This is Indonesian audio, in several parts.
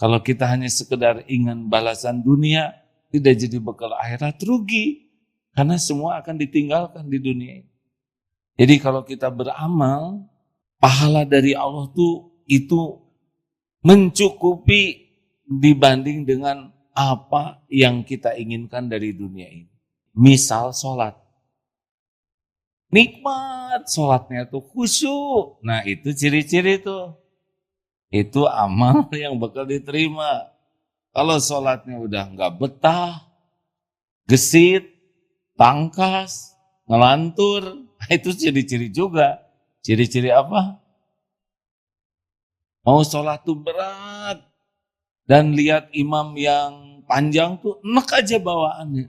Kalau kita hanya sekedar ingin balasan dunia, tidak jadi bekal akhirat, rugi. Karena semua akan ditinggalkan di dunia ini. Jadi kalau kita beramal, pahala dari Allah itu mencukupi dibanding dengan apa yang kita inginkan dari dunia ini. Misal sholat. Nikmat sholatnya tuh khusyuk. Nah itu ciri-ciri tuh. Itu amal yang bakal diterima. Kalau sholatnya udah nggak betah, gesit, tangkas, ngelantur, itu ciri-ciri juga. Ciri-ciri apa? Mau sholat tuh berat, dan lihat imam yang panjang tuh enak aja bawaannya.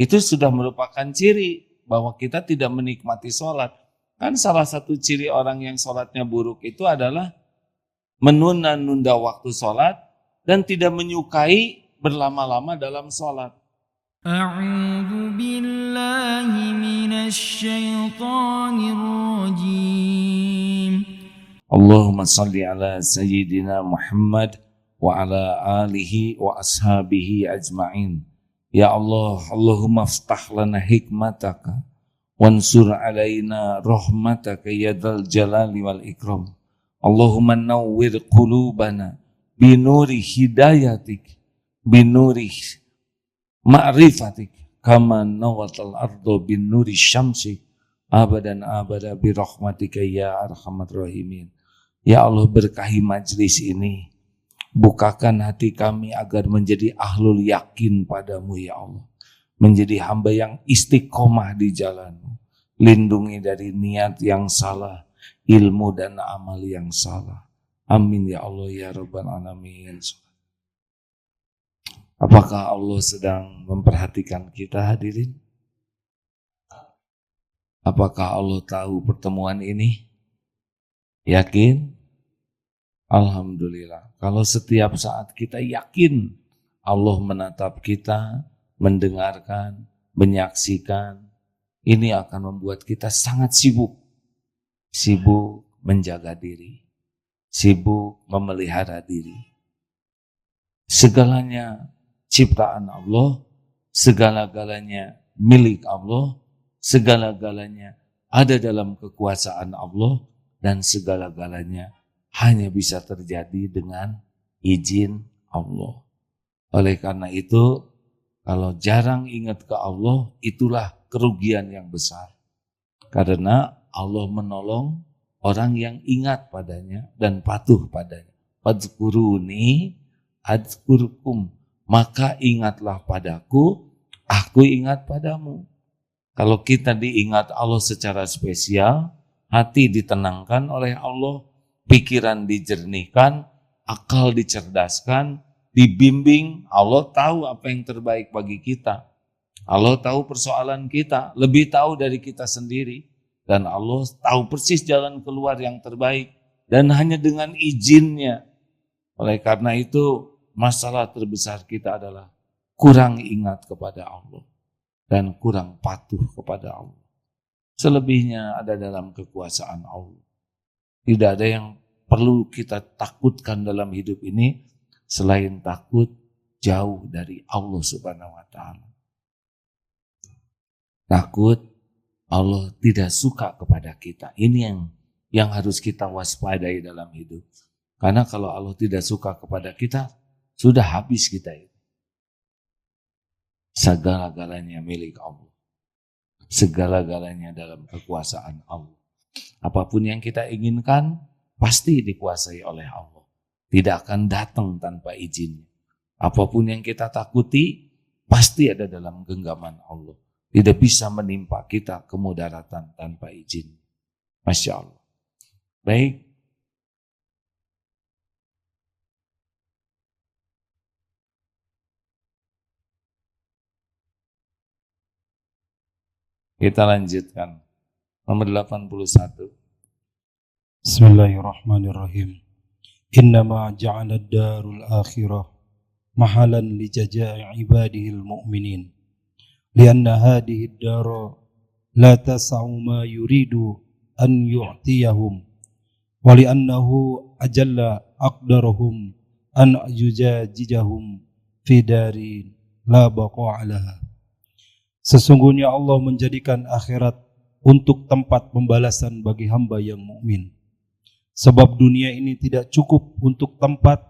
Itu sudah merupakan ciri bahwa kita tidak menikmati sholat. Kan salah satu ciri orang yang sholatnya buruk itu adalah menunda-nunda waktu sholat dan tidak menyukai berlama-lama dalam sholat. A'udzu billahi minasy syaithanir rajim. Allahumma salli ala sayyidina Muhammad wa ala alihi wa ashabihi ajma'in. Ya Allah, Allahumma aftah lana hikmataka wansur alaina rahmataka ya dzal jalali wal ikram. Allahumma nawwir qulubana binuri hidayatik binuri ma'rifatik kama nawatal ardo binuri syamsi abadan abada birahmatika ya arhamar rahimin. Ya Allah, berkahi majlis ini, bukakan hati kami agar menjadi ahlul yakin padamu ya Allah, menjadi hamba yang istiqomah di jalanmu. Lindungi dari niat yang salah, ilmu dan amal yang salah. Amin ya Allah ya Rabbal Alamin. Apakah Allah sedang memperhatikan kita, hadirin? Apakah Allah tahu pertemuan ini? Yakin? Alhamdulillah. Kalau setiap saat kita yakin Allah menatap kita, mendengarkan, menyaksikan, ini akan membuat kita sangat sibuk. Sibuk menjaga diri, sibuk memelihara diri. Segalanya ciptaan Allah, segala-galanya milik Allah, segala-galanya ada dalam kekuasaan Allah, dan segala-galanya hanya bisa terjadi dengan izin Allah. Oleh karena itu, kalau jarang ingat ke Allah, itulah kerugian yang besar. Karena Allah menolong orang yang ingat padanya dan patuh padanya. Fadhkuruni adzkurkum, maka ingatlah padaku, aku ingat padamu. Kalau kita diingat Allah secara spesial, hati ditenangkan oleh Allah, pikiran dijernihkan, akal dicerdaskan, dibimbing. Allah tahu apa yang terbaik bagi kita. Allah tahu persoalan kita, lebih tahu dari kita sendiri. Dan Allah tahu persis jalan keluar yang terbaik. Dan hanya dengan izinnya. Oleh karena itu, masalah terbesar kita adalah kurang ingat kepada Allah. Dan kurang patuh kepada Allah. Selebihnya ada dalam kekuasaan Allah. Tidak ada yang perlu kita takutkan dalam hidup ini selain takut jauh dari Allah Subhanahu wa taala. Takut Allah tidak suka kepada kita. Ini yang harus kita waspadai dalam hidup. Karena kalau Allah tidak suka kepada kita, sudah habis kita itu. Segala-galanya milik Allah. Segala-galanya dalam kekuasaan Allah. Apapun yang kita inginkan, pasti dikuasai oleh Allah. Tidak akan datang tanpa izinnya. Apapun yang kita takuti, pasti ada dalam genggaman Allah. Tidak bisa menimpa kita kemudaratan tanpa izin. Masya Allah. Baik. Kita lanjutkan. Nomor 81. Bismillahirrahmanirrahim. Innama ja'ala ad-darul akhirah mahalan li jazaa'i ibadihil mu'minin. Lianna hadhihi ad-dara la tas'u ma yuridu an yu'tiyahum wa li'annahu ajalla aqdarahum an yujajijahum fi darin la baqa'a laha. Sesungguhnya Allah menjadikan akhirat untuk tempat pembalasan bagi hamba yang mukmin. Sebab dunia ini tidak cukup untuk tempat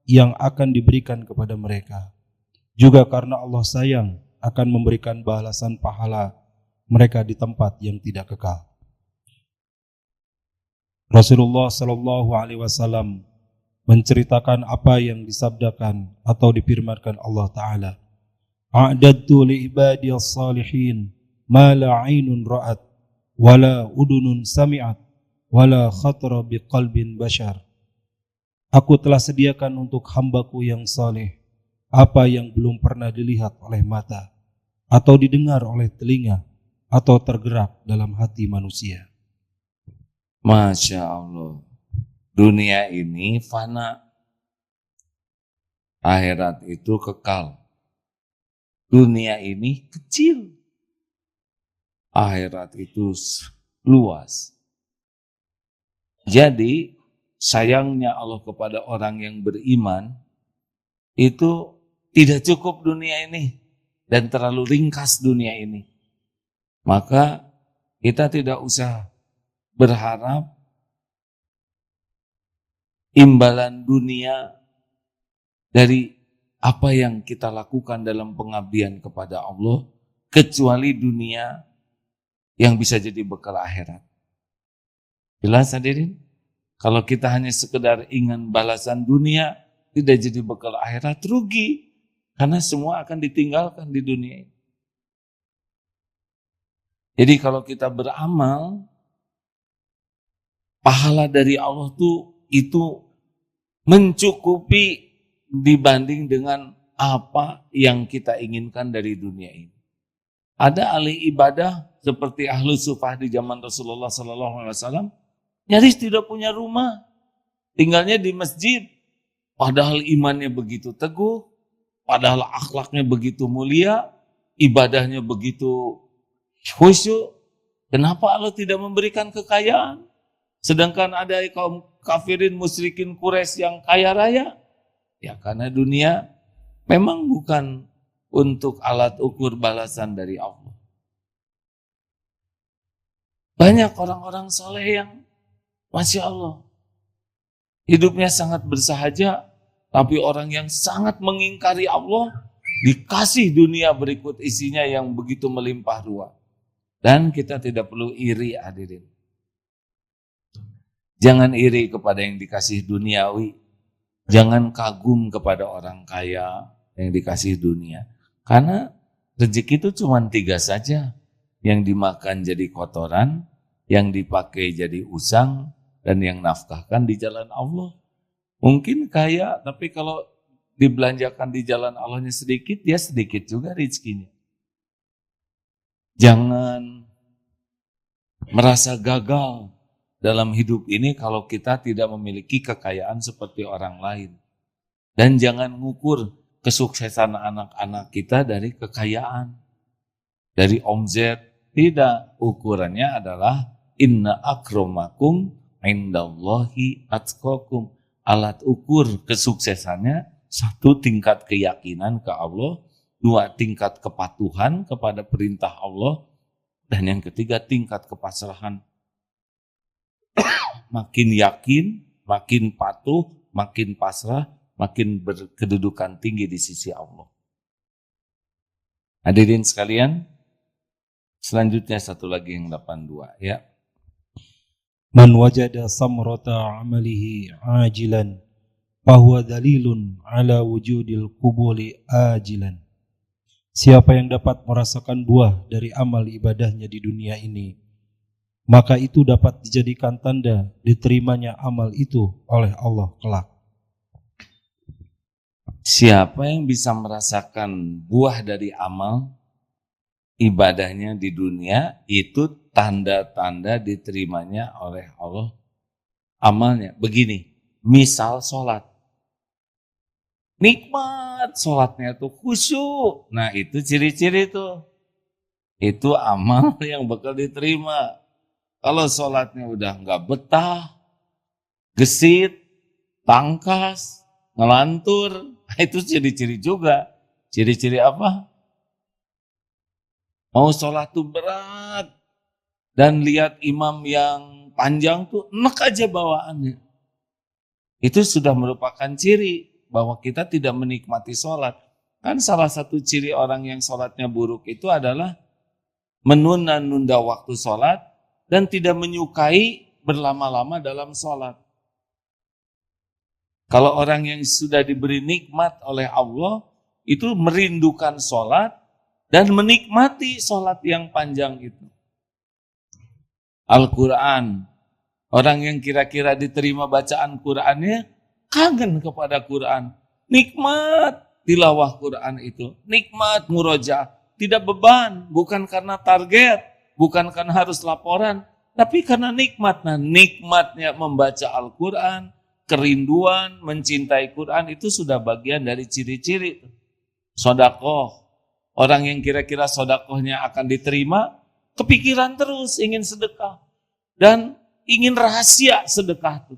yang akan diberikan kepada mereka. Juga karena Allah sayang akan memberikan balasan pahala mereka di tempat yang tidak kekal. Rasulullah Shallallahu Alaihi Wasallam menceritakan apa yang disabdakan atau difirmankan Allah Ta'ala. A'dadtu li ibadiyas salihin ma la 'ainun ra'at wala udunun sami'at wala khatara biqalbin bashar. Aku telah sediakan untuk hambaku yang saleh apa yang belum pernah dilihat oleh mata atau didengar oleh telinga atau tergerak dalam hati manusia. Masya Allah, dunia ini fana, akhirat itu kekal. Dunia ini kecil, akhirat itu luas. Jadi sayangnya Allah kepada orang yang beriman itu tidak cukup dunia ini dan terlalu ringkas dunia ini. Maka kita tidak usah berharap imbalan dunia dari apa yang kita lakukan dalam pengabdian kepada Allah, kecuali dunia yang bisa jadi bekal akhirat. Jelas hadirin? Kalau kita hanya sekedar ingin balasan dunia, tidak jadi bekal akhirat, rugi. Karena semua akan ditinggalkan di dunia ini. Jadi kalau kita beramal, pahala dari Allah itu mencukupi dibanding dengan apa yang kita inginkan dari dunia ini. Ada ahli ibadah seperti ahlu sufah di zaman Rasulullah SAW, nyaris tidak punya rumah, tinggalnya di masjid. Padahal imannya begitu teguh, padahal akhlaknya begitu mulia, ibadahnya begitu khusyuk. Kenapa Allah tidak memberikan kekayaan? Sedangkan ada kaum kafirin musyrikin Quraisy yang kaya raya. Ya karena dunia memang bukan untuk alat ukur balasan dari Allah. Banyak orang-orang soleh yang Masya Allah hidupnya sangat bersahaja, tapi orang yang sangat mengingkari Allah dikasih dunia berikut isinya yang begitu melimpah ruah. Dan kita tidak perlu iri hadirin. Jangan iri kepada yang dikasih duniawi. Jangan kagum kepada orang kaya yang dikasih dunia. Karena rezeki itu cuma 3 saja. Yang dimakan jadi kotoran, yang dipakai jadi usang, dan yang nafkahkan di jalan Allah. Mungkin kaya, tapi kalau dibelanjakan di jalan Allahnya sedikit, dia sedikit juga rezekinya. Jangan merasa gagal dalam hidup ini kalau kita tidak memiliki kekayaan seperti orang lain. Dan jangan ngukur kesuksesan anak-anak kita dari kekayaan, dari omzet. Tidak, ukurannya adalah inna akramakum indallahi atqakum. Alat ukur kesuksesannya 1, tingkat keyakinan ke Allah, 2, tingkat kepatuhan kepada perintah Allah, dan yang ketiga tingkat kepasrahan. Makin yakin, makin patuh, makin pasrah, makin berkedudukan tinggi di sisi Allah. Hadirin sekalian, selanjutnya satu lagi yang 82 ya. Man wajada samrata amalihi ajilan fahuwa dalilun ala wujudil qubuli ajilan. Siapa yang dapat merasakan buah dari amal ibadahnya di dunia ini, maka itu dapat dijadikan tanda diterimanya amal itu oleh Allah kelak. Siapa yang bisa merasakan buah dari amal ibadahnya di dunia, itu tanda-tanda diterimanya oleh Allah amalnya. Begini, misal sholat. Nikmat sholatnya tuh khusyuk. Nah itu ciri-ciri tuh. Itu amal yang bakal diterima. Kalau sholatnya udah nggak betah, gesit, tangkas, ngelantur. Itu ciri-ciri juga. Ciri-ciri apa? Mau sholat tuh berat. Dan lihat imam yang panjang tuh enak aja bawaannya. Itu sudah merupakan ciri bahwa kita tidak menikmati sholat. Kan salah satu ciri orang yang sholatnya buruk itu adalah menunda-nunda waktu sholat dan tidak menyukai berlama-lama dalam sholat. Kalau orang yang sudah diberi nikmat oleh Allah, itu merindukan sholat dan menikmati sholat yang panjang itu. Al-Quran, orang yang kira-kira diterima bacaan Qurannya, kangen kepada Quran. Nikmat tilawah Quran itu, nikmat murojaah, tidak beban, bukan karena target, bukan karena harus laporan, tapi karena nikmat. Nah, nikmatnya membaca Al-Quran, kerinduan, mencintai Quran itu sudah bagian dari ciri-ciri. Sodakoh, orang yang kira-kira sodakohnya akan diterima, kepikiran terus ingin sedekah. Dan ingin rahasia sedekah itu.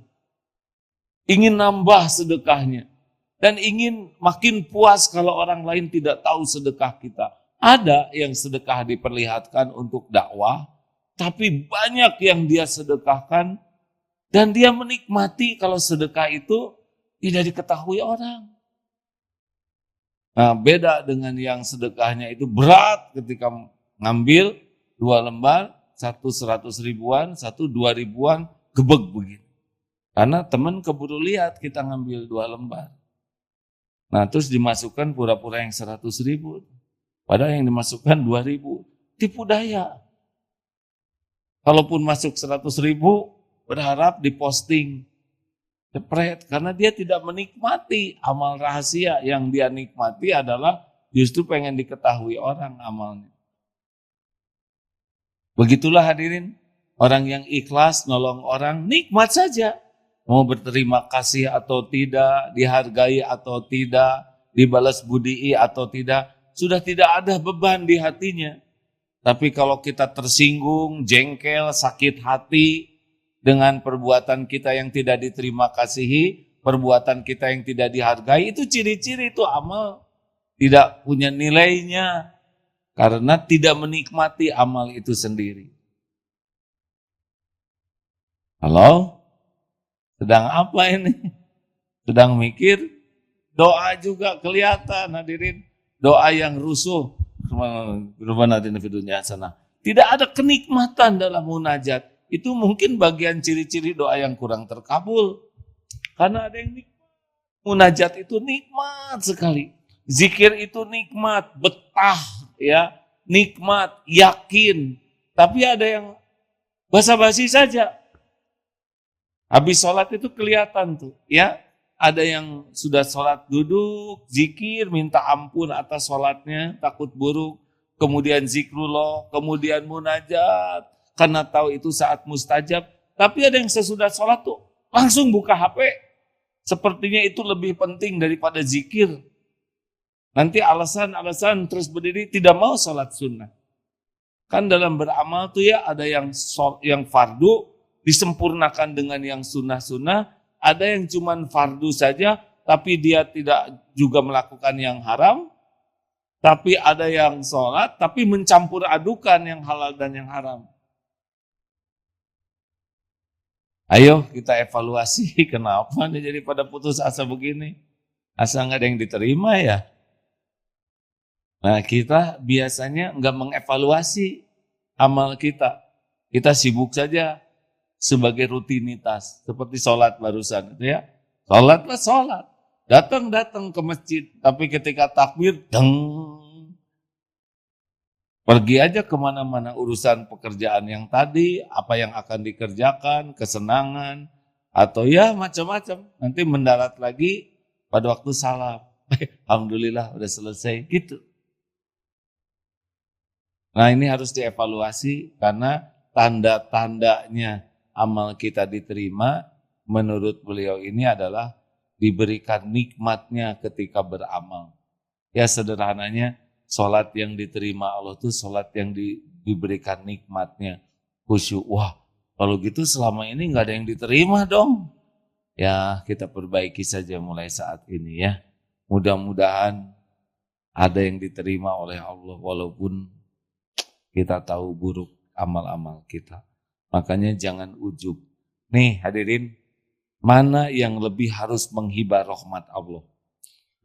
Ingin nambah sedekahnya. Dan ingin makin puas kalau orang lain tidak tahu sedekah kita. Ada yang sedekah diperlihatkan untuk dakwah, tapi banyak yang dia sedekahkan dan dia menikmati kalau sedekah itu tidak diketahui orang. Nah, beda dengan yang sedekahnya itu berat ketika ngambil 2 lembar, satu 100 ribuan, satu 2 ribuan, gebeg begitu. Karena teman keburu lihat kita ngambil 2 lembar. Nah, terus dimasukkan pura-pura yang 100 ribu. Padahal yang dimasukkan 2 ribu. Tipu daya. Kalaupun masuk 100 ribu, berharap diposting. Jepret, karena dia tidak menikmati amal rahasia. Yang dia nikmati adalah justru pengen diketahui orang amalnya. Begitulah hadirin, orang yang ikhlas nolong orang, nikmat saja. Mau berterima kasih atau tidak, dihargai atau tidak, dibalas budii atau tidak, sudah tidak ada beban di hatinya. Tapi kalau kita tersinggung, jengkel, sakit hati dengan perbuatan kita yang tidak diterima kasihi, perbuatan kita yang tidak dihargai, itu ciri-ciri itu amal tidak punya nilainya karena tidak menikmati amal itu sendiri. Halo? Sedang apa ini? Sedang mikir? Doa juga kelihatan hadirin. Doa yang rusuh. Tidak ada kenikmatan dalam munajat. Itu mungkin bagian ciri-ciri doa yang kurang terkabul. Karena ada yang nikmat. Munajat itu nikmat sekali. Zikir itu nikmat, betah, ya, nikmat, yakin. Tapi ada yang basa-basi saja. Habis sholat itu kelihatan tuh, ya. Ada yang sudah sholat duduk, zikir, minta ampun atas sholatnya, takut buruk. Kemudian zikrullah, kemudian munajat. Karena tahu itu saat mustajab. Tapi ada yang sesudah sholat tuh langsung buka HP. Sepertinya itu lebih penting daripada zikir. Nanti alasan terus berdiri tidak mau sholat sunnah. Kan dalam beramal tuh ya ada yang fardu disempurnakan dengan yang sunnah-sunnah. Ada yang cuman fardu saja, tapi dia tidak juga melakukan yang haram. Tapi ada yang sholat, tapi mencampur adukan yang halal dan yang haram. Ayo kita evaluasi, kenapa nih jadi pada putus asa begini? Asa nggak ada yang diterima ya? Nah kita biasanya nggak mengevaluasi amal kita. Kita sibuk saja sebagai rutinitas, seperti sholat barusan itu ya. Sholatlah sholat, datang ke masjid, tapi ketika takbir, pergi aja kemana-mana urusan pekerjaan yang tadi, apa yang akan dikerjakan, kesenangan, atau ya macam-macam. Nanti mendarat lagi pada waktu salam. Alhamdulillah udah selesai, gitu. Nah ini harus dievaluasi karena tanda-tandanya amal kita diterima menurut beliau ini adalah diberikan nikmatnya ketika beramal. Ya sederhananya sholat yang diterima Allah itu sholat yang diberikan nikmatnya. Khusyuk, wah kalau gitu selama ini nggak ada yang diterima dong. Ya, kita perbaiki saja mulai saat ini ya. Mudah-mudahan ada yang diterima oleh Allah walaupun kita tahu buruk amal-amal kita. Makanya jangan ujub. Nih hadirin, mana yang lebih harus menghibah rahmat Allah?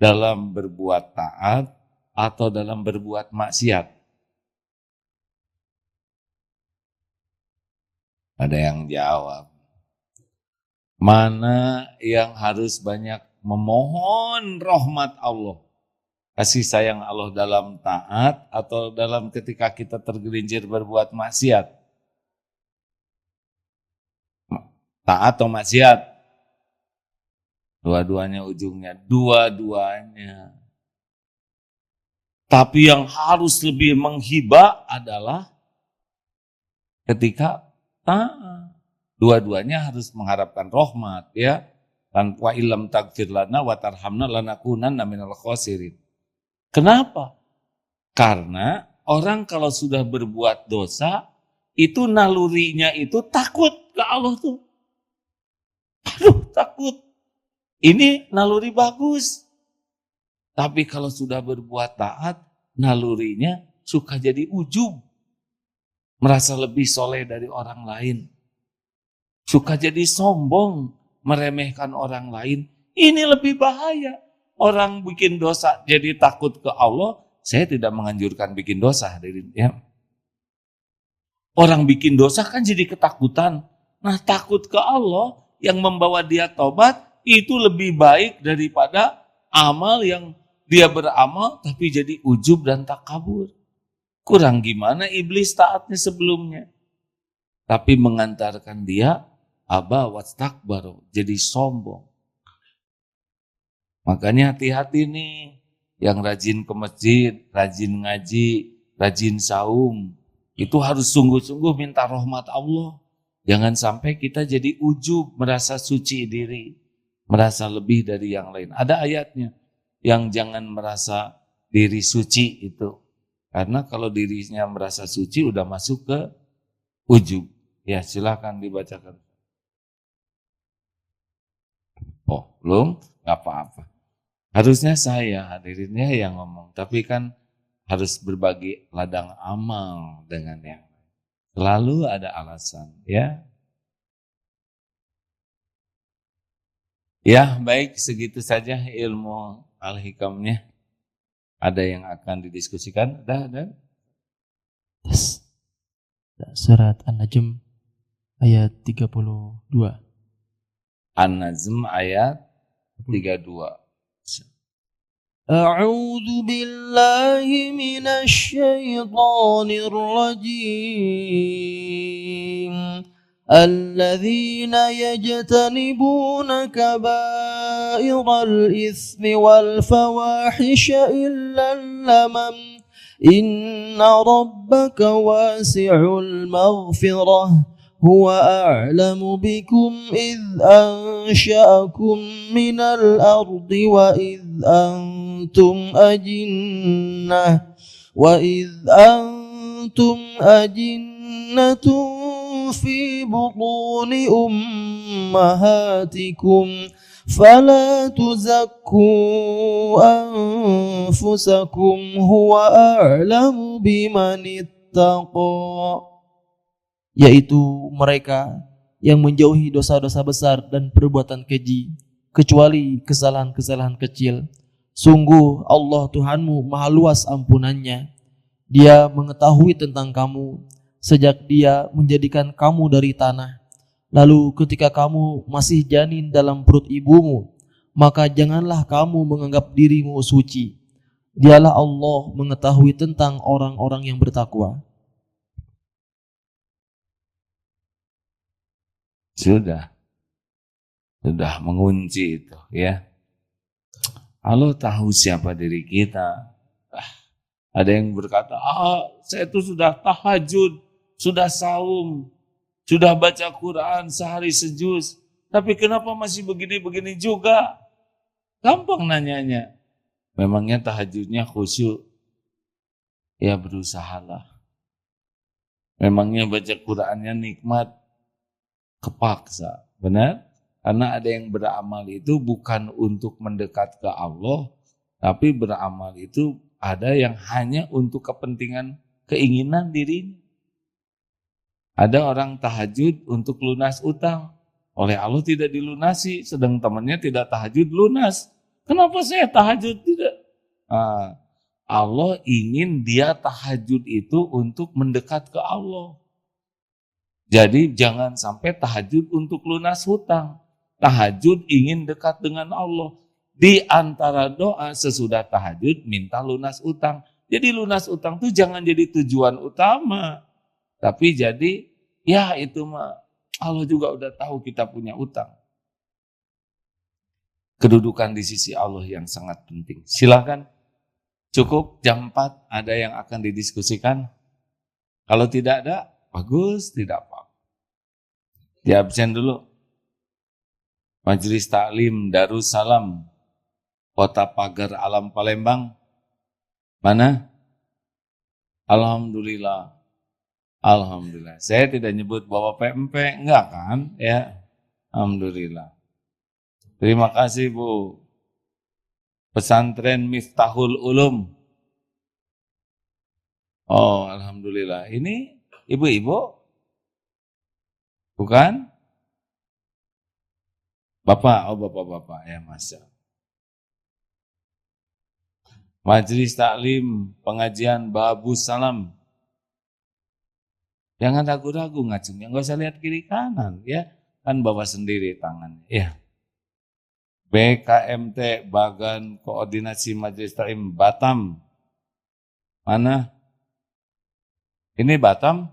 Dalam berbuat taat atau dalam berbuat maksiat? Ada yang jawab. Mana yang harus banyak memohon rahmat Allah? Kasih sayang Allah dalam taat atau dalam ketika kita tergelincir berbuat maksiat? Taat atau maksiat? Dua-duanya ujungnya, dua-duanya. Tapi yang harus lebih menghibah adalah ketika taat. Dua-duanya harus mengharapkan rahmat ya. Dan wa illam taghfir lana wa tarhamna lanakunanna minal khasirin. Kenapa? Karena orang kalau sudah berbuat dosa itu nalurinya itu takut ke Allah tuh. Aduh, takut. Ini naluri bagus. Tapi kalau sudah berbuat taat, nalurinya suka jadi ujub. Merasa lebih soleh dari orang lain. Suka jadi sombong, meremehkan orang lain. Ini lebih bahaya. Orang bikin dosa jadi takut ke Allah. Saya tidak menganjurkan bikin dosa, hadirin ya. Orang bikin dosa kan jadi ketakutan. Nah, takut ke Allah yang membawa dia tobat itu lebih baik daripada amal yang dia beramal tapi jadi ujub dan takabur. Kurang gimana iblis taatnya sebelumnya. Tapi mengantarkan dia aba wastakbaru, jadi sombong. Makanya hati-hati nih, yang rajin ke masjid, rajin ngaji, rajin saum, itu harus sungguh-sungguh minta rahmat Allah. Jangan sampai kita jadi ujub, merasa suci diri, merasa lebih dari yang lain. Ada ayatnya, yang jangan merasa diri suci itu. Karena kalau dirinya merasa suci, udah masuk ke ujub. Ya silakan dibacakan. Oh, belum? Gak apa-apa. Harusnya saya hadirinnya yang ngomong. Tapi kan harus berbagi ladang amal dengan yang lain. Selalu ada alasan, ya. Ya, baik. Segitu saja ilmu al-hikamnya. Ada yang akan didiskusikan? Ada? Surat An-Najm ayat 32. An-Najm ayat 32. أعوذ بالله من الشيطان الرجيم الذين يجتنبون كبائر الإثم والفواحش إلا اللمم إن ربك واسع المغفرة هو أعلم بكم إذ أنشأكم من الأرض وإذ أنتم أجنة في بطون أمهاتكم فلا تزكوا أنفسكم هو أعلم بمن اتقى. Yaitu mereka yang menjauhi dosa-dosa besar dan perbuatan keji, kecuali kesalahan-kesalahan kecil. Sungguh Allah Tuhanmu maha luas ampunannya. Dia mengetahui tentang kamu sejak Dia menjadikan kamu dari tanah. Lalu ketika kamu masih janin dalam perut ibumu, maka janganlah kamu menganggap dirimu suci. Dialah Allah mengetahui tentang orang-orang yang bertakwa. Sudah mengunci itu ya. Allah tahu siapa diri kita. Ada yang berkata, saya itu sudah tahajud, sudah saum, sudah baca Quran sehari sejuz, tapi kenapa masih begini-begini juga? Gampang nanyanya. Memangnya tahajudnya khusyuk? Ya berusahalah. Memangnya baca Qurannya nikmat? Kepaksa, benar? Karena ada yang beramal itu bukan untuk mendekat ke Allah, tapi beramal itu ada yang hanya untuk kepentingan keinginan dirinya. Ada orang tahajud untuk lunas utang. Oleh Allah tidak dilunasi, sedang temannya tidak tahajud lunas. Kenapa saya tahajud tidak? Allah ingin dia tahajud itu untuk mendekat ke Allah. Jadi jangan sampai tahajud untuk lunas hutang. Tahajud ingin dekat dengan Allah. Di antara doa sesudah tahajud minta lunas utang. Jadi lunas utang itu jangan jadi tujuan utama. Tapi jadi ya itu mah Allah juga udah tahu kita punya utang. Kedudukan di sisi Allah yang sangat penting. Silakan. Cukup jam 4 ada yang akan didiskusikan. Kalau tidak ada, bagus, tidak apa-apa. Di absen dulu. Majelis Taklim Darussalam Kota Pagar Alam Palembang. Mana? Alhamdulillah. Alhamdulillah. Saya tidak nyebut Bapak PMP, enggak kan? Ya. Alhamdulillah. Terima kasih Bu. Pesantren Miftahul Ulum. Oh, alhamdulillah. Ini ibu-ibu? Bukan? Bapak, oh bapak-bapak ya Masya. Majelis Taklim Pengajian Babus Salam. Jangan ragu-ragu ngacungnya, nggak usah lihat kiri kanan ya. Kan bawa sendiri tangannya. Ya. BKMT Bagan Koordinasi Majelis Taklim Batam. Mana? Ini Batam.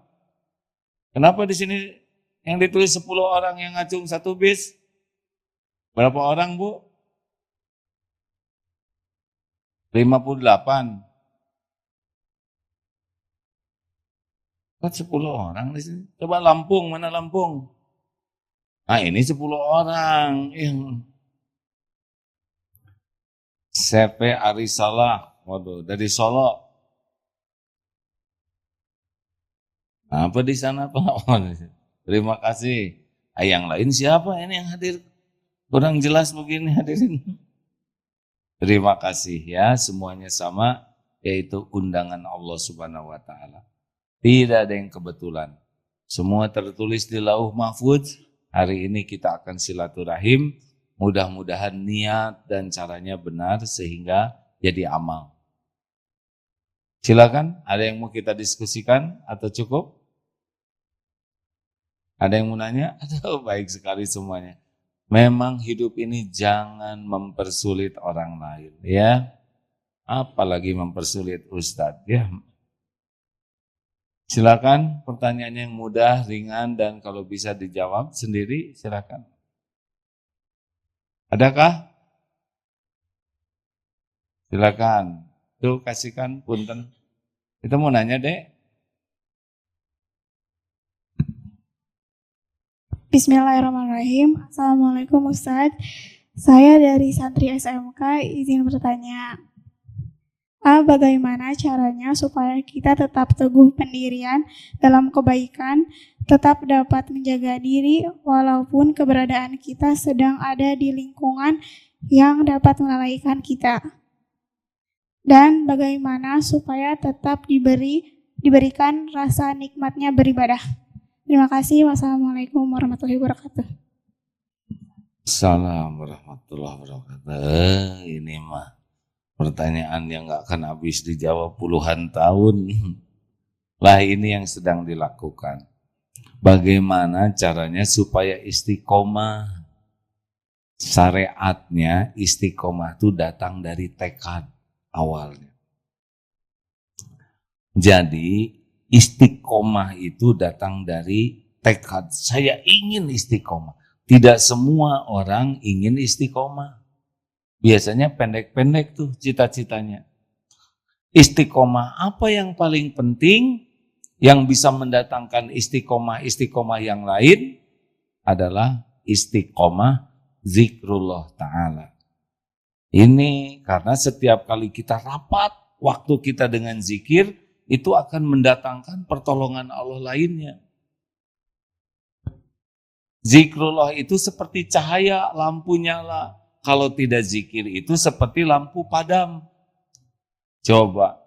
Kenapa di sini yang ditulis 10 orang yang ngacung satu bis? Berapa orang, Bu? 58. Kok 10 orang di sini? Coba Lampung, mana Lampung? Nah, ini 10 orang yang CP Arisalah, waduh, dari Solo. Apa di sana Pak? Terima kasih. Yang lain siapa ini yang hadir? Kurang jelas begini hadirin. Terima kasih ya, semuanya sama, yaitu undangan Allah Subhanahu wa Ta'ala. Tidak ada yang kebetulan. Semua tertulis di Lauh Mahfudz. Hari ini kita akan silaturahim. Mudah-mudahan niat dan caranya benar sehingga jadi amal. Silakan, ada yang mau kita diskusikan atau cukup? Ada yang mau nanya? Aduh, baik sekali semuanya. Memang hidup ini jangan mempersulit orang lain, ya. Apalagi mempersulit Ustadz, ya. Silakan, pertanyaannya yang mudah, ringan, dan kalau bisa dijawab sendiri, silakan. Adakah? Silakan. Tuh kasihkan punten. Kita mau nanya, Dek. Bismillahirrahmanirrahim. Assalamualaikum Ustadz. Saya dari santri SMK izin bertanya. Bagaimana caranya supaya kita tetap teguh pendirian dalam kebaikan, tetap dapat menjaga diri walaupun keberadaan kita sedang ada di lingkungan yang dapat melalaikan kita. Dan bagaimana supaya tetap diberikan rasa nikmatnya beribadah. Terima kasih. Wassalamualaikum warahmatullahi wabarakatuh. Assalamualaikum warahmatullahi wabarakatuh. Ini mah pertanyaan yang gak akan habis dijawab puluhan tahun. Lah ini yang sedang dilakukan. Bagaimana caranya supaya istiqomah? Syariatnya istiqomah itu datang dari tekad awalnya. Jadi istiqomah itu datang dari tekad. Saya ingin istiqomah. Tidak semua orang ingin istiqomah. Biasanya pendek-pendek tuh cita-citanya. Istiqomah apa yang paling penting yang bisa mendatangkan istiqomah yang lain adalah istiqomah zikrullah ta'ala. Ini karena setiap kali kita rapat, waktu kita dengan zikir, itu akan mendatangkan pertolongan Allah lainnya. Zikrullah itu seperti cahaya, lampu nyala. Kalau tidak zikir itu seperti lampu padam. Coba,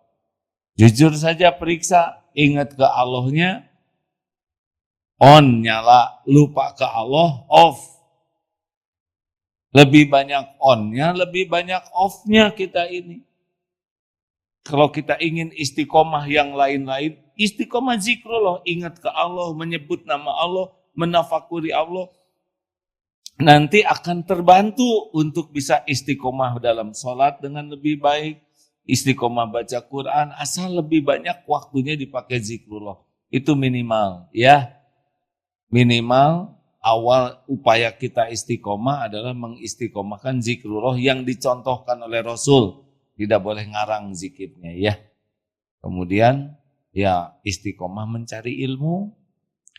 jujur saja periksa, ingat ke Allahnya, on nyala, lupa ke Allah, off. Lebih banyak onnya, lebih banyak offnya kita ini. Kalau kita ingin istiqomah yang lain-lain, istiqomah zikrullah, ingat ke Allah, menyebut nama Allah, menafakuri Allah, nanti akan terbantu untuk bisa istiqomah dalam sholat dengan lebih baik, istiqomah baca Quran, asal lebih banyak waktunya dipakai zikrullah. Itu minimal, ya. Minimal awal upaya kita istiqomah adalah mengistiqomahkan zikrullah yang dicontohkan oleh Rasul. Tidak boleh ngarang zikirnya, ya. Kemudian ya istiqomah mencari ilmu,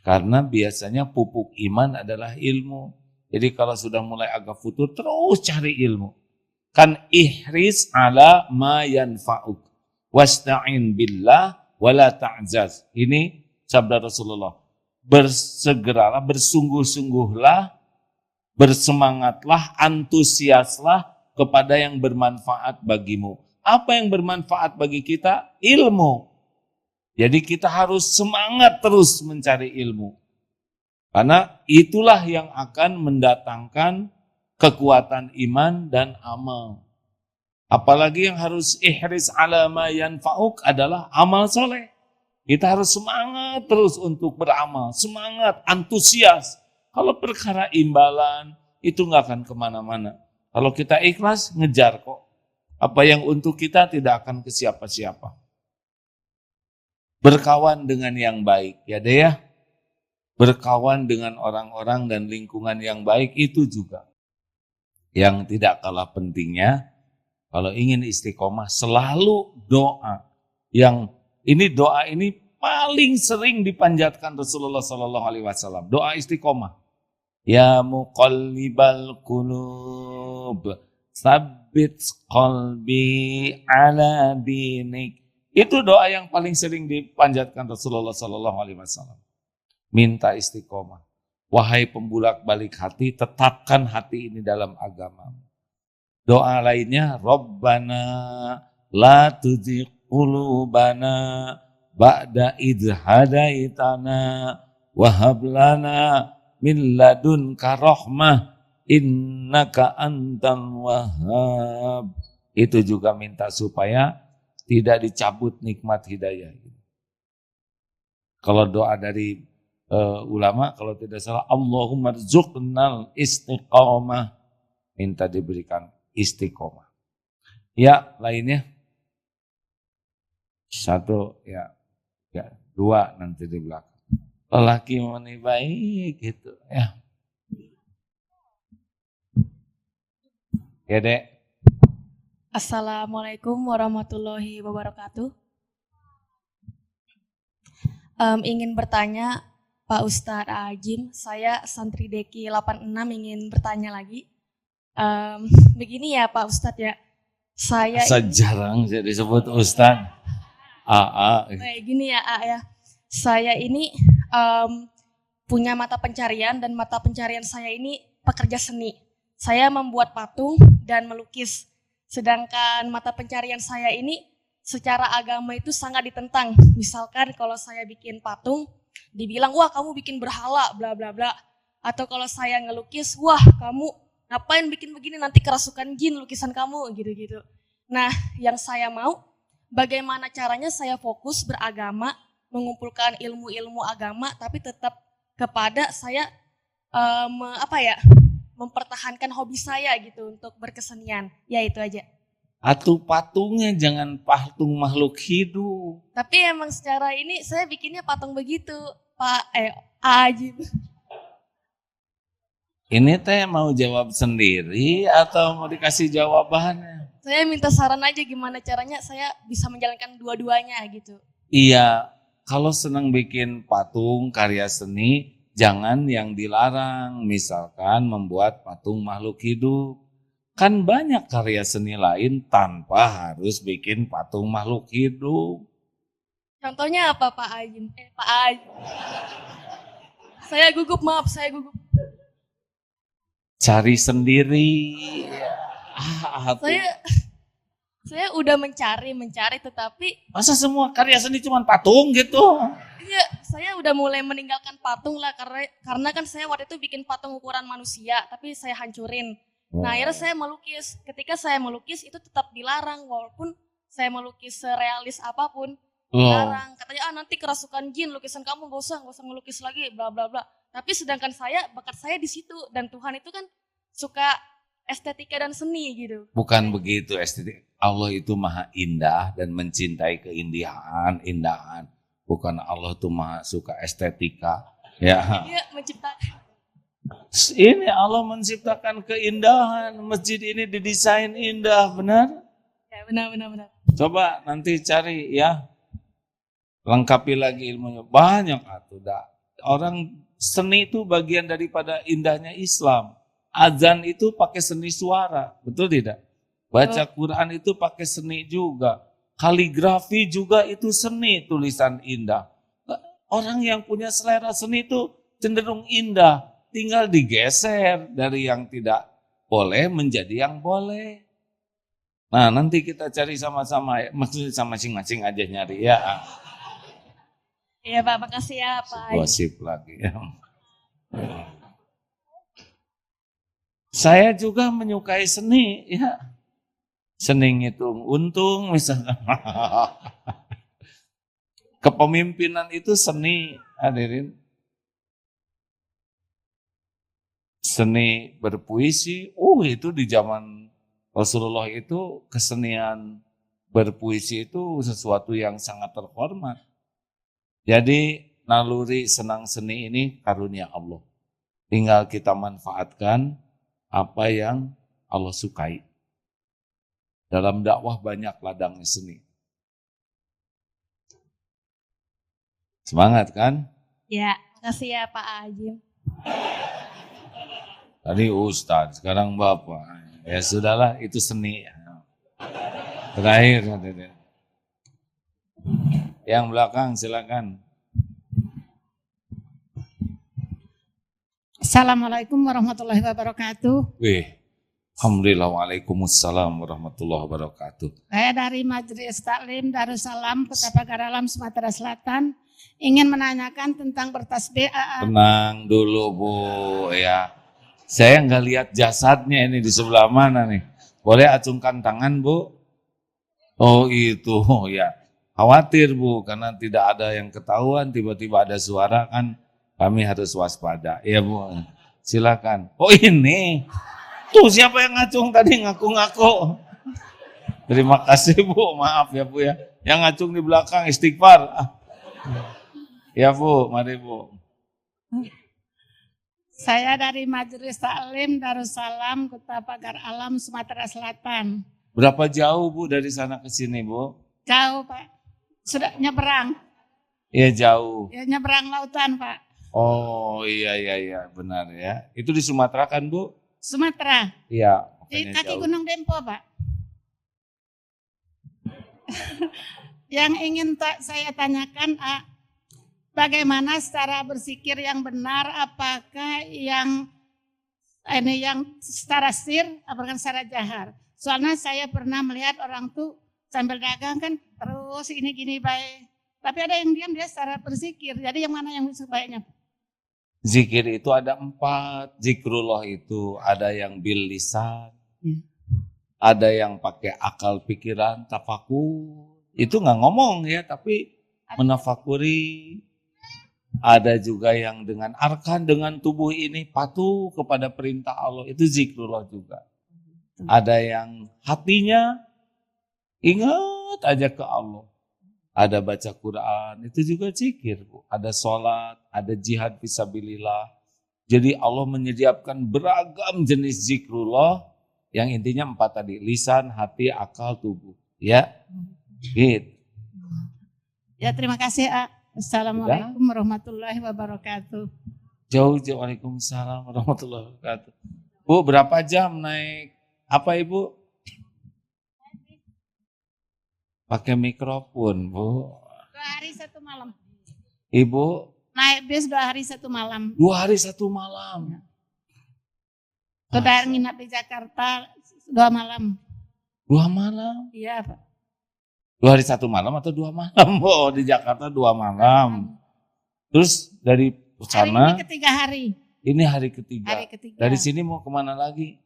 karena biasanya pupuk iman adalah ilmu. Jadi kalau sudah mulai agak futur, terus cari ilmu. Kan ihris ala ma yanfa'uk wasta'in billah wala ta'jaz. Ini sabda Rasulullah. Bersegeralah, bersungguh-sungguhlah, bersemangatlah, antusiaslah kepada yang bermanfaat bagimu. Apa yang bermanfaat bagi kita? Ilmu. Jadi kita harus semangat terus mencari ilmu. Karena itulah yang akan mendatangkan kekuatan iman dan amal. Apalagi yang harus ihris ala ma yanfa'uk adalah amal soleh. Kita harus semangat terus untuk beramal. Semangat, antusias. Kalau perkara imbalan, itu nggak akan kemana-mana. Kalau kita ikhlas, ngejar kok. Apa yang untuk kita tidak akan ke siapa-siapa. Berkawan dengan yang baik, ya deh ya. Berkawan dengan orang-orang dan lingkungan yang baik itu juga. Yang tidak kalah pentingnya, kalau ingin istiqomah selalu doa. Yang ini doa ini paling sering dipanjatkan Rasulullah SAW. Doa istiqomah. Ya muqallibal qulub, tsabbit qalbi ala dinik. Itu doa yang paling sering dipanjatkan Rasulullah SAW. Minta istiqomah. Wahai pembulak-balik hati, tetapkan hati ini dalam agama. Doa lainnya, Rabbana la tuzigh qulubana ba'da idh hadaitana wa hab lana min ladunka rahmah innaka antal wahhab. Itu juga minta supaya tidak dicabut nikmat hidayah. Kalau doa dari ulama, kalau tidak salah, Allahumma rzuqnal istiqomah, minta diberikan istiqomah. Ya, lainnya satu, ya dua nanti di belakang. Lelaki mana baik gitu, ya. Ya dek. Assalamualaikum warahmatullahi wabarakatuh. Ingin bertanya Pak Ustadz Ajim, saya santri Deki 86 ingin bertanya lagi. Begini ya Pak Ustadz ya, saya jarang jadi disebut Ustadz. Gini ya ya, saya ini punya mata pencarian dan mata pencarian saya ini pekerja seni. Saya membuat patung dan melukis. Sedangkan mata pencarian saya ini secara agama itu sangat ditentang. Misalkan kalau saya bikin patung, dibilang, wah kamu bikin berhala, bla bla bla. Atau kalau saya ngelukis, wah kamu ngapain bikin begini, nanti kerasukan jin lukisan kamu, gitu-gitu. Nah, yang saya mau, bagaimana caranya saya fokus beragama, mengumpulkan ilmu-ilmu agama, tapi tetap kepada saya mempertahankan hobi saya gitu untuk berkesenian. Ya itu aja. Atau patungnya jangan patung makhluk hidup. Tapi emang secara ini saya bikinnya patung begitu, Pak Ajib. Ini teh mau jawab sendiri atau mau dikasih jawabannya? Saya minta saran aja gimana caranya saya bisa menjalankan dua-duanya gitu. Iya, kalau senang bikin patung karya seni, jangan yang dilarang. Misalkan membuat patung makhluk hidup. Kan banyak karya seni lain tanpa harus bikin patung makhluk hidup. Contohnya apa Pak Ajim? Pak Ajim. Saya gugup, maaf saya gugup. Cari sendiri. Saya udah mencari tetapi Masa semua karya seni cuma patung gitu? iya, saya udah mulai meninggalkan patung lah karena kan saya waktu itu bikin patung ukuran manusia tapi saya hancurin. Nah, akhirnya saya melukis. Ketika saya melukis itu tetap dilarang walaupun saya melukis serealis apapun. Dilarang. Katanya nanti kerasukan jin, lukisan kamu gak usah ngelukis lagi bla bla bla. Tapi sedangkan bakat saya di situ dan Tuhan itu kan suka estetika dan seni gitu. Bukan begitu estetik. Allah itu maha indah dan mencintai indahan. Bukan Allah itu maha suka estetika. Ya. Iya, menciptakan. Ini Allah menciptakan keindahan. Masjid ini didesain indah, benar? Ya, benar. Coba nanti cari ya. Lengkapi lagi ilmunya. Banyak orang seni itu bagian daripada indahnya Islam. Azan itu pakai seni suara, betul tidak? Baca Quran itu pakai seni juga. Kaligrafi juga itu seni, tulisan indah. Orang yang punya selera seni itu cenderung indah. Tinggal digeser dari yang tidak boleh menjadi yang boleh. Nah, nanti kita cari sama-sama, maksudnya sama masing-masing aja nyari ya. Iya Pak, makasih ya Pak. Gosip lagi ya. Saya juga menyukai seni ya. Seni ngitung untung misalkan. Kepemimpinan itu seni, hadirin. Seni berpuisi, itu di zaman Rasulullah itu kesenian berpuisi itu sesuatu yang sangat terhormat. Jadi naluri senang seni ini karunia Allah. Tinggal kita manfaatkan apa yang Allah sukai. Dalam dakwah banyak ladangnya seni. Semangat kan? Ya, makasih ya Pak Ajim. Tadi Ustadz, sekarang Bapak. Ya sudahlah, itu seni. Terakhir. Yang belakang silakan. Assalamualaikum warahmatullahi wabarakatuh. Alhamdulillah, waalaikumsalam warahmatullahi wabarakatuh. Saya dari Majelis Taklim Darussalam, Kota Pagar Alam, Sumatera Selatan, ingin menanyakan tentang bertasbih. Tenang dulu Bu, ya. Saya nggak lihat jasadnya ini di sebelah mana nih. Boleh acungkan tangan Bu? Oh itu, ya. Khawatir Bu, karena tidak ada yang ketahuan, tiba-tiba ada suara kan kami harus waspada. Ya Bu, silakan. Oh ini, tuh siapa yang ngacung tadi ngaku-ngaku. Terima kasih Bu, maaf ya Bu ya. Yang ngacung di belakang istighfar. Ya Bu, mari Bu. Saya dari Majelis Taklim Darussalam, Kota Pagar Alam, Sumatera Selatan. Berapa jauh Bu dari sana ke sini Bu? Jauh Pak, sudah nyebrang. Iya jauh. Ya, nyebrang lautan Pak. Oh iya benar ya. Itu di Sumatera kan Bu? Sumatera. Iya. Di kaki jauh. Gunung Dempo Pak. Yang ingin saya tanyakan, bagaimana secara bersikir yang benar, apakah yang secara sir, apakah secara jahar? Soalnya saya pernah melihat orang tuh sambil dagang kan terus ini gini baik. Tapi ada yang diam dia secara berzikir. Jadi yang mana yang sebaiknya? Zikir itu ada 4. Zikrullah itu ada yang bil lisan. Ada yang pakai akal pikiran, tafakur. Itu nggak ngomong ya, tapi menafakuri. Ada juga yang dengan arkan, dengan tubuh ini patuh kepada perintah Allah. Itu zikrullah juga. Ada yang hatinya ingat aja ke Allah. Ada baca Quran, itu juga zikir. Ada sholat, ada jihad fisabilillah. Jadi Allah menyediakan beragam jenis zikrullah yang intinya 4 tadi. Lisan, hati, akal, tubuh. Ya, gitu. Ya terima kasih. Assalamualaikum warahmatullahi wabarakatuh. Jauh-jauh. Waalaikumsalam warahmatullahi wabarakatuh. Bu, berapa jam naik apa Ibu? Pakai mikrofon, Bu. 2 hari 1 malam. Ibu? Naik bis 2 hari 1 malam. 2 hari 1 malam. Sudah nginap di Jakarta 2 malam. 2 malam? Iya, Pak. 2 hari 1 malam atau 2 malam? Oh, di Jakarta 2 malam. Terus dari Hari sana, ini ketiga hari. ini hari ketiga. Hari ketiga. Dari sini mau kemana lagi?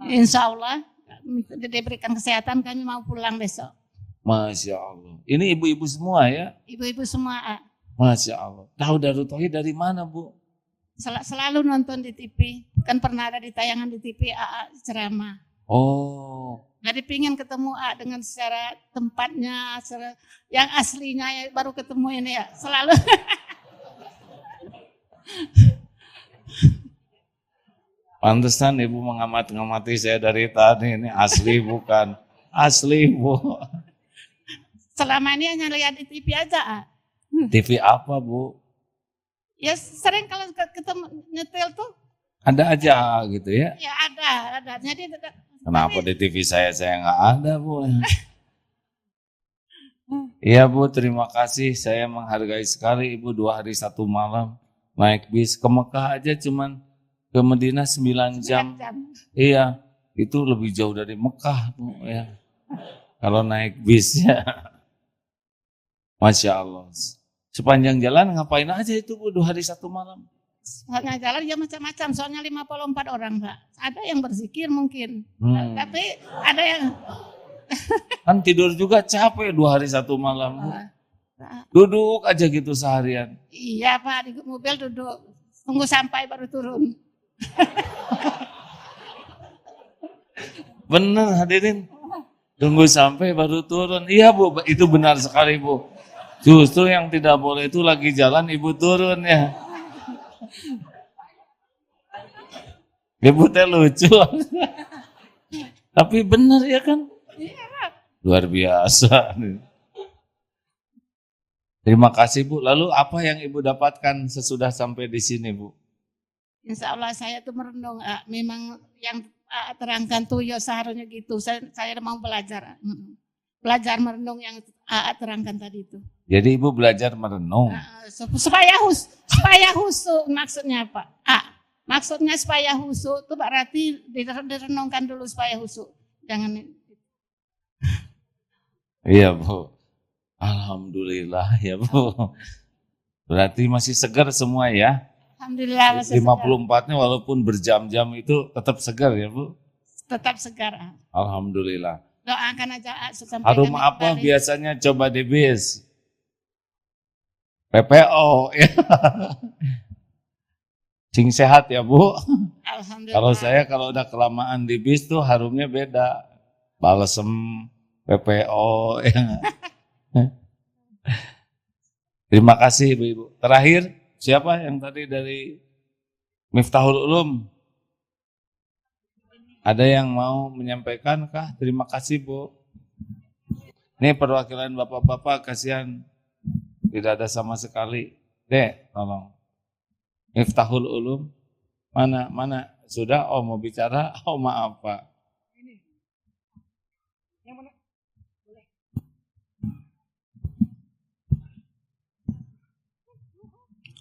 Insya Allah diberikan kesehatan kami mau pulang besok. Masya Allah. Ini ibu-ibu semua ya? Ibu-ibu semua Masya Allah. Tahu Darut Tauhid dari mana, Bu? selalu nonton di TV. Kan pernah ada di tayangan di TV AA ceramah. Oh. Jadi pingin ketemu A dengan secara tempatnya, yang aslinya ya, baru ketemu ini ya. Selalu. Pantesan ibu mengamati saya dari tadi. Ini asli bukan? Asli, Bu. Selama ini hanya lihat di TV aja A. TV apa, Bu? Ya sering kalau ketemu nyetel tuh. Ada aja gitu ya? Ya ada. Jadi Kenapa di TV saya nggak ada, Bu? Iya, Bu, terima kasih. Saya menghargai sekali Ibu 2 hari 1 malam naik bis ke Mekah aja cuman ke Madinah 9 jam. Iya, itu lebih jauh dari Mekah, Bu, ya. Kalau naik bis ya. Masya Allah. Sepanjang jalan ngapain aja itu, Bu, 2 hari 1 malam? Soalnya jalan ya macam-macam, soalnya 54 orang Pak. Ada yang berzikir mungkin, tapi ada yang kan tidur juga capek 2 hari 1 malam. Bu. Duduk aja gitu seharian. Iya Pak, di mobil duduk, tunggu sampai baru turun. Bener hadirin, tunggu sampai baru turun. Iya, Bu, itu benar sekali, Bu. Justru yang tidak boleh itu lagi jalan Ibu turun ya. Ibu teh lucu. Tapi benar ya kan? Luar biasa. Terima kasih, Bu. Lalu apa yang Ibu dapatkan sesudah sampai di sini, Bu? Insya Allah saya tuh merenung, memang yang terangkan tuh ya seharusnya gitu. Saya mau belajar. Belajar merenung yang terangkan tadi itu. Jadi Ibu belajar merenung. Supaya husu maksudnya Pak. Maksudnya supaya husu itu berarti direnungkan dulu supaya husu. Jangan. Iya, Bu. Alhamdulillah ya, Bu. Berarti masih segar semua ya? Alhamdulillah masih 54-nya walaupun berjam-jam itu tetap segar ya, Bu? Tetap segar. Alhamdulillah. Doakan aja sampai Harum apa biasanya coba di bis? PPO ya. Cing sehat ya, Bu. Alhamdulillah. Kalau saya kalau udah kelamaan di bis tuh harumnya beda. Balsem, PPO ya. Terima kasih Ibu. Terakhir siapa yang tadi dari Miftahul Ulum? Ada yang mau menyampaikan kah? Terima kasih, Bu. Ini perwakilan bapak-bapak, kasihan tidak ada sama sekali. Dek, tolong. Miftahul Ulum. Mana? Sudah? Oh, mau bicara? Oh, maaf, Pak.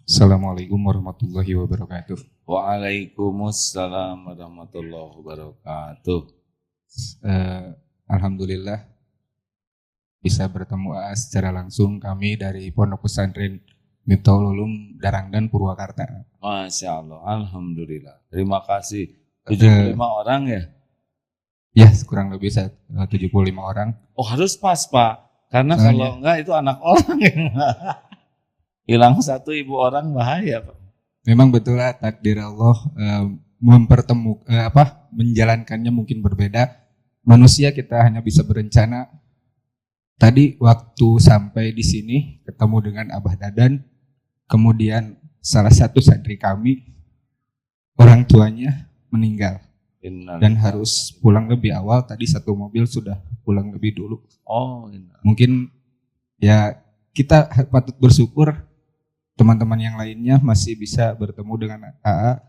Assalamualaikum warahmatullahi wabarakatuh. Waalaikumsalam warahmatullahi wabarakatuh. Alhamdulillah bisa bertemu secara langsung kami dari Pondok Pesantren Miftahul Ulum Darangdan Purwakarta. Masya Allah, alhamdulillah. Terima kasih. 75 orang ya? Ya, kurang lebih 75 orang. Oh, harus pas, Pak. Karena kalau enggak itu anak orang yang hilang 1 ibu orang bahaya, Pak. Memang betul takdir Allah menjalankannya mungkin berbeda. Manusia kita hanya bisa berencana. Tadi waktu sampai di sini ketemu dengan Abah Dadan, kemudian salah satu santri kami orang tuanya meninggal dan harus pulang lebih awal. Tadi 1 mobil sudah pulang lebih dulu. Oh, mungkin ya kita patut bersyukur teman-teman yang lainnya masih bisa bertemu dengan AA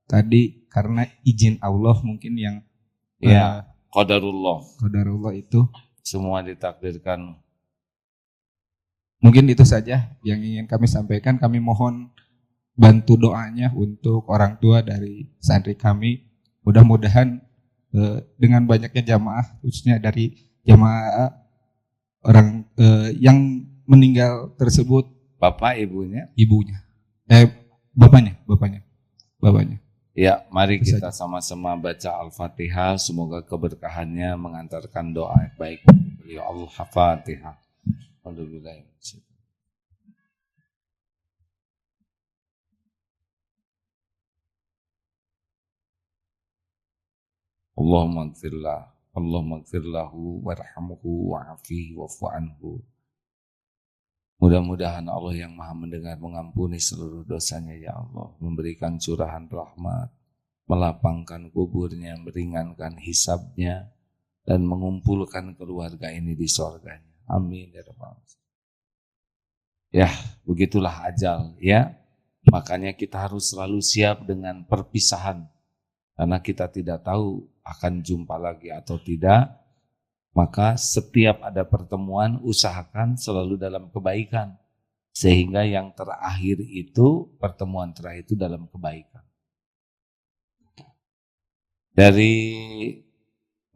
tadi karena izin Allah mungkin yang ya qadarullah itu semua ditakdirkan. Mungkin itu saja yang ingin kami sampaikan. Kami mohon bantu doanya untuk orang tua dari santri kami mudah-mudahan dengan banyaknya jamaah, khususnya dari jamaah orang yang meninggal tersebut, Bapak ibunya. bapaknya. Ya, mari Bisa kita sama-sama baca Al-Fatihah. Semoga keberkahannya mengantarkan doa yang baik bagi beliau. Al-Fatihah. Allahumma gfir lahu warhamhu wa'afihi wa'fu anhu. Mudah-mudahan Allah yang Maha mendengar mengampuni seluruh dosanya ya Allah, memberikan curahan rahmat, melapangkan kuburnya, meringankan hisabnya, dan mengumpulkan keluarga ini di surganya. Amin ya rabbal alamin. Ya, begitulah ajal ya. Makanya kita harus selalu siap dengan perpisahan. Karena kita tidak tahu akan jumpa lagi atau tidak. Maka setiap ada pertemuan usahakan selalu dalam kebaikan. Sehingga yang terakhir itu, pertemuan terakhir itu dalam kebaikan. Dari,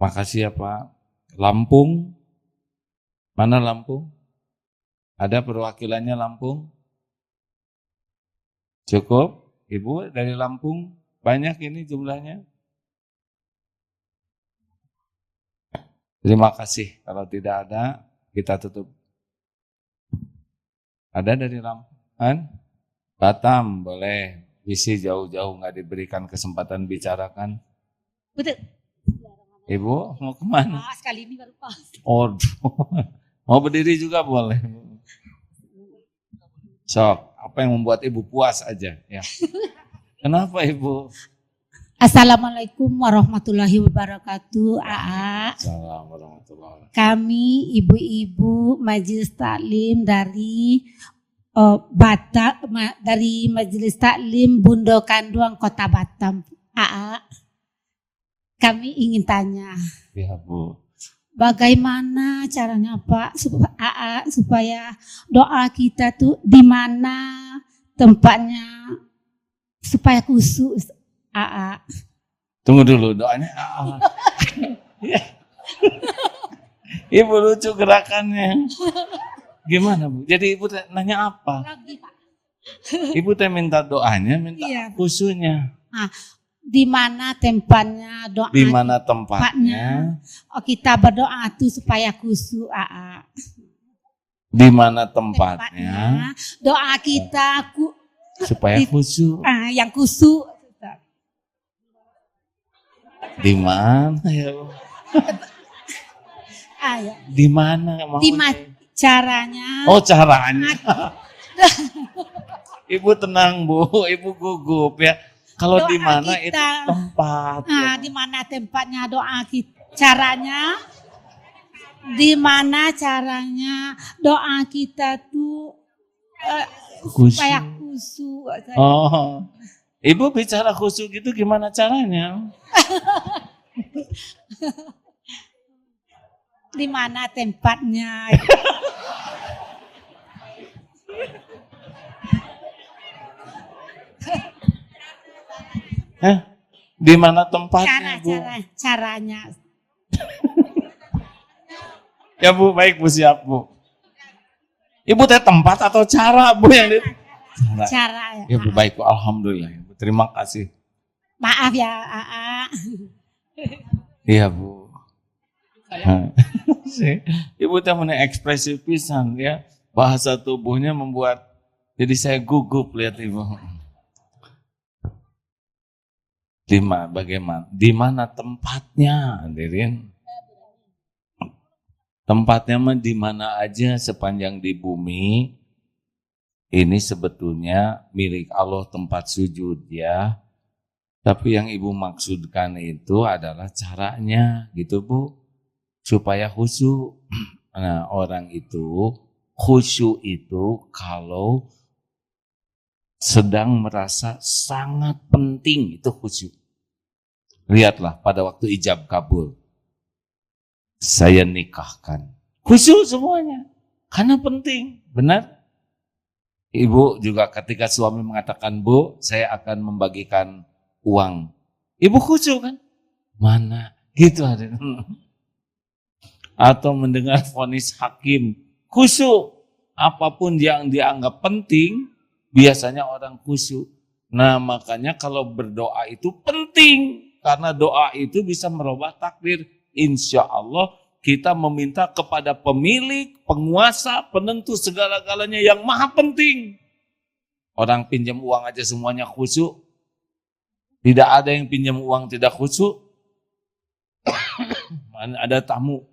makasih ya Pak, Lampung. Mana Lampung? Ada perwakilannya Lampung? Cukup? Ibu dari Lampung? Banyak ini jumlahnya? Terima kasih. Kalau tidak ada, kita tutup. Ada dari Lampung? Batam, boleh. Visi jauh-jauh nggak diberikan kesempatan bicarakan. Betul. Ibu mau kemana? Sekali ini baru pas. Oh, mau berdiri juga boleh. Sok, apa yang membuat ibu puas aja? Ya. Kenapa ibu? Assalamualaikum warahmatullahi wabarakatuh. AA. Assalamualaikum warahmatullahi wabarakatuh. Kami ibu-ibu Majelis Taklim dari dari Majelis Taklim Bundo Kanduang Kota Batam. AA. Kami ingin tanya. Ya Bu. Bagaimana caranya Pak supaya doa kita tuh di mana tempatnya supaya khusyuk. AA. Tunggu dulu doanya. Ibu lucu gerakannya. Gimana Bu? Jadi ibu nanya apa? Lagi Pak. Ibu teh minta doanya, minta Iya. khusyuknya. Di mana tempatnya doa? Di mana tempatnya? Oh, kita berdoa tuh supaya khusyuk. AA. Di mana tempatnya? Doa kita Supaya khusyuk. yang khusyuk. Di mana ya Bu? Ya. Di mana mau? Caranya. Oh caranya. Ibu tenang Bu, ibu gugup ya. Kalau di mana itu tempat. Di mana tempatnya doa kita? Caranya. Di mana caranya doa kita tuh supaya khusyuk. Oh. Ibu bicara khusyuk gitu gimana caranya? Di mana tempatnya? Di mana tempatnya Bu? Caranya. Ya Bu, baik Bu, siap Bu. Ibu teh tempat atau cara Bu yang di... Cara. Ya Bu, baik Bu, alhamdulillah. Bu. Terima kasih. Maaf ya, AA. Iya Bu. Ibu teh mana ekspresif pisan ya. Bahasa tubuhnya membuat jadi saya gugup lihat Ibu. Bagaimana? Di mana tempatnya, hadirin? Tempatnya mah di mana aja sepanjang di bumi. Ini sebetulnya milik Allah tempat sujud ya. Tapi yang ibu maksudkan itu adalah caranya gitu Bu. Supaya khusyuk. Nah orang itu khusyuk itu kalau sedang merasa sangat penting itu khusyuk. Lihatlah pada waktu ijab kabul. Saya nikahkan. Khusyuk semuanya. Karena penting. Benar? Ibu juga ketika suami mengatakan, Bu, saya akan membagikan uang Ibu khusyuk kan? Mana? Gitu ada. Atau mendengar vonis hakim, khusyuk. Apapun yang dianggap penting, biasanya orang khusyuk. Nah, makanya kalau berdoa itu penting. Karena doa itu bisa merubah takdir. Insya Allah kita meminta kepada pemilik, penguasa, penentu segala-galanya yang maha penting. Orang pinjam uang aja semuanya khusyuk. Tidak ada yang pinjam uang tidak khusyuk. Mana ada tamu.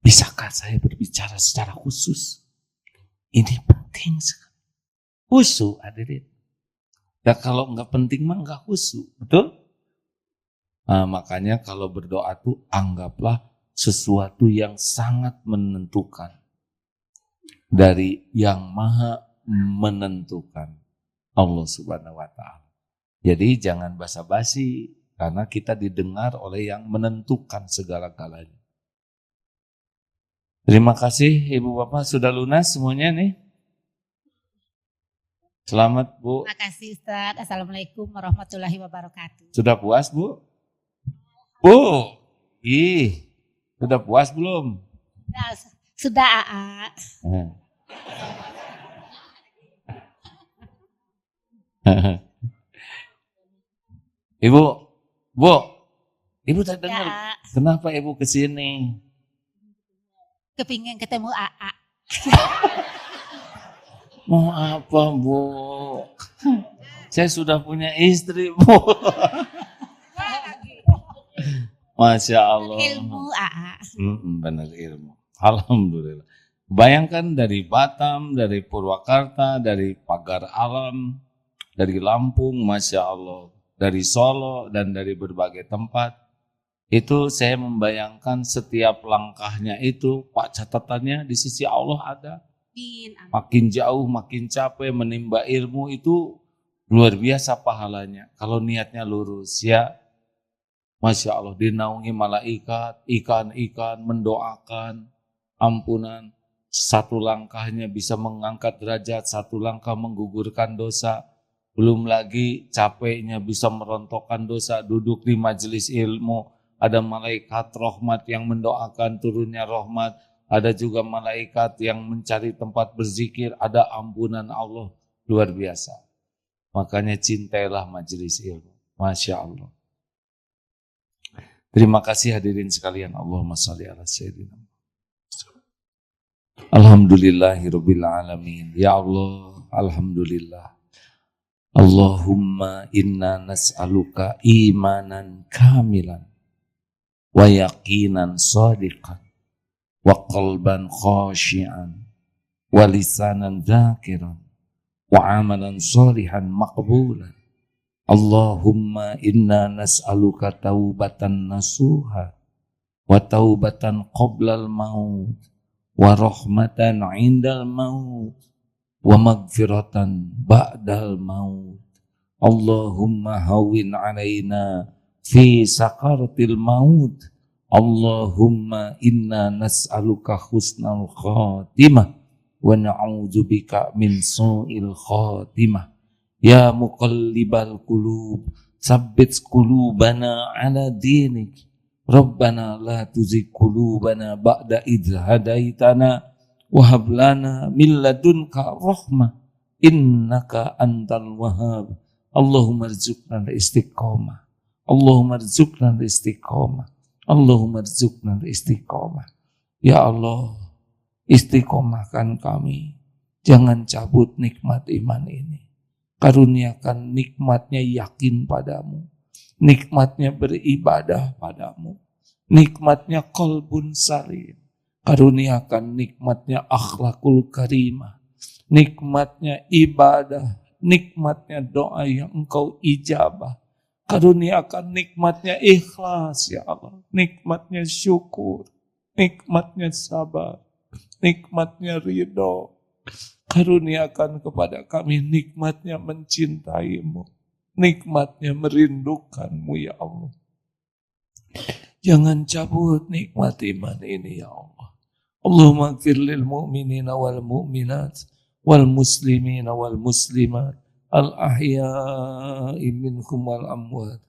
Bisakah saya berbicara secara khusus? Ini penting sekali. Khusyuk hadirin. Ya kalau enggak penting mah enggak khusyuk. Betul? Nah, makanya kalau berdoa tuh anggaplah sesuatu yang sangat menentukan. Dari yang maha menentukan. Allah Subhanahu wa ta'ala. Jadi jangan basa-basi. Karena kita didengar oleh yang menentukan segala-galanya. Terima kasih Ibu Bapak sudah lunas semuanya nih. Selamat Bu. Terima kasih Ustaz. Assalamualaikum warahmatullahi wabarakatuh. Sudah puas Bu? Bu, sudah puas belum? Sudah AA. Ibu tak dengar. Ya. Kenapa Ibu kesini? Kepingin ketemu AA. Mau apa Bu? Saya sudah punya istri Bu. Masya Allah. Ilmu AA. Benar ilmu. Alhamdulillah. Bayangkan dari Batam, dari Purwakarta, dari Pagar Alam, dari Lampung, Masya Allah. Dari Solo dan dari berbagai tempat. Itu saya membayangkan setiap langkahnya itu, Pak, catatannya di sisi Allah ada. Makin jauh, makin capek menimba ilmu itu luar biasa pahalanya. Kalau niatnya lurus ya, Masya Allah, dinaungi malaikat, ikan-ikan mendoakan ampunan. Satu langkahnya bisa mengangkat derajat, satu langkah menggugurkan dosa. Belum lagi capeknya bisa merontokkan dosa, duduk di majelis ilmu. Ada malaikat rahmat yang mendoakan turunnya rahmat. Ada juga malaikat yang mencari tempat berzikir. Ada ampunan Allah. Luar biasa. Makanya cintailah majelis ilmu. Masya Allah. Terima kasih hadirin sekalian. Allahumma salli ala sayyidina. Alhamdulillahirabbil alamin. Ya Allah, alhamdulillah. Allahumma inna nas'aluka imanan kamilan wa yaqinan shadiqan wa qalban khashi'an wa lisanan dzakiran wa amalan shalihan maqbulan. Allahumma inna nas'aluka taubatan nasuha wa taubatan qoblal maut wa rahmatan indal maut wa magfiratan ba'dal maut. Allahumma hawin alaina fi sakaratil maut. Allahumma inna nas'aluka husnal khatimah wa na'udzubika min su'il khatimah. Ya muqallibal qulub, tsabbit qulubana ala dinik. Rabbana la tuzigh qulubana ba'da idh hadaitana wahab lana min ladunka rahmah innaka antal wahhab. Allahumma rzuqna al-istiqamah. Allahumma rzuqna al-istiqamah. Allahumma rzuqna al-istiqamah. Ya Allah, istiqomahkan kami. Jangan cabut nikmat iman ini. Karuniakan nikmatnya yakin padamu. Nikmatnya beribadah padamu. Nikmatnya qalbun salim. Karuniakan nikmatnya akhlakul karimah, nikmatnya ibadah, nikmatnya doa yang engkau ijabah. Karuniakan nikmatnya ikhlas ya Allah, nikmatnya syukur, nikmatnya sabar, nikmatnya ridho. Karuniakan kepada kami nikmatnya mencintaimu, nikmatnya merindukanmu ya Allah. Jangan cabut nikmat iman ini ya Allah. Allahumma ighfir lil mu'minina wal mu'minat wal muslimina wal muslimat al-ahya'i minhum wal amwat.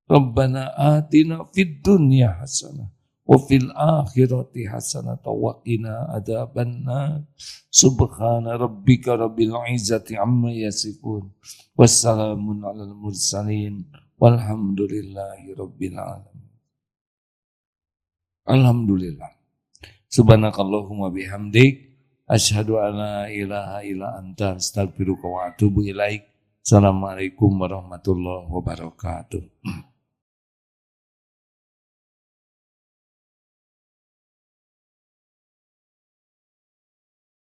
Rabbana atina fid dunya hasanah wa fil akhirati hasanah wa qina adzabannar. Subhana rabbika rabbil izzati amma yasifun. Wassalamun alal mursalin. Walhamdulillahi rabbil alamin. Alhamdulillah. Subhanakallahumma bihamdik asyhadu an la ilaha illa anta astaghfiruka wa atubu ilaik. Assalamualaikum warahmatullahi wabarakatuh.